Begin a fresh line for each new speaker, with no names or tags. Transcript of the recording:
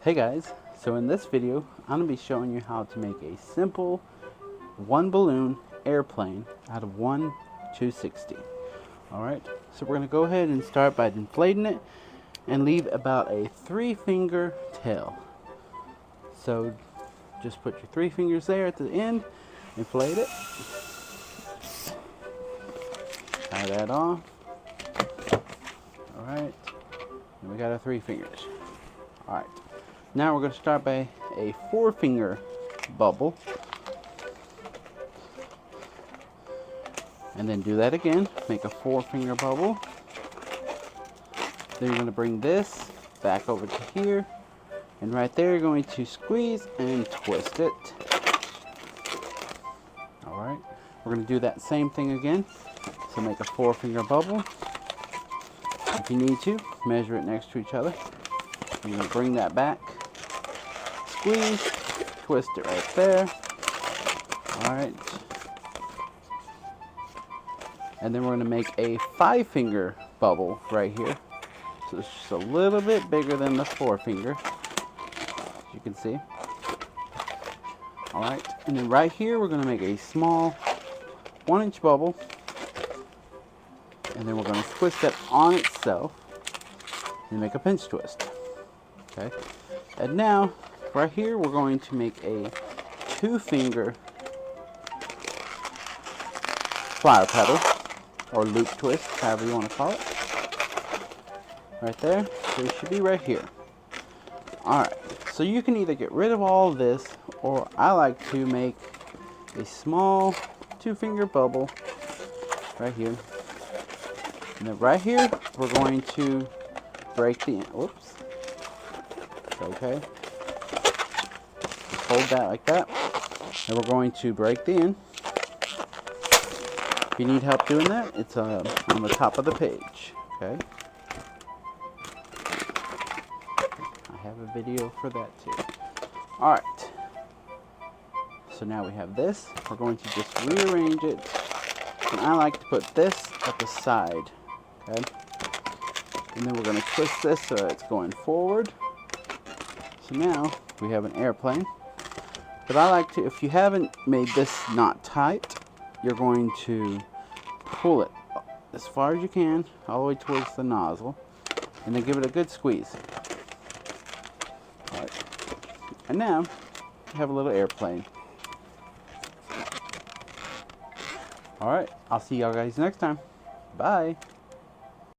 Hey guys, so in this video I'm going to be showing you how to make a simple one balloon airplane out of one 260. Alright, so we're going to go ahead and start by inflating it and leave about a 3-finger tail. So just put your 3 fingers there at the end, inflate it, tie that off. Alright, and we got our 3 fingers. Alright. Now we're going to start by a 4-finger bubble. And then do that again. Make a 4-finger bubble. Then you're going to bring this back over to here. And right there you're going to squeeze and twist it. Alright. We're going to do that same thing again. So make a 4-finger bubble. If you need to, measure it next to each other. You're going to bring that back. Squeeze, twist it right there. Alright. And then we're going to make a 5-finger bubble right here. So it's just a little bit bigger than the 4-finger, as you can see. Alright. And then right here we're going to make a small 1-inch bubble. And then we're going to twist that on itself and make a pinch twist. Okay. And now right here we're going to make a 2-finger flower petal or loop twist, however you want to call it. Right there. So it should be right here. Alright, so you can either get rid of all of this, or I like to make a small 2-finger bubble right here. And then right here we're going to break the end. Whoops. Okay. Hold that like that, and we're going to break the end. If you need help doing that, it's on the top of the page. Okay, I have a video for that too. Alright, so now we have this. We're going to just rearrange it, and I like to put this at the side. Okay, and then we're going to twist this so it's going forward. So now we have an airplane. But I like to, if you haven't made this knot tight, you're going to pull it as far as you can, all the way towards the nozzle, and then give it a good squeeze. All right. And now, you have a little airplane. Alright, I'll see y'all guys next time. Bye.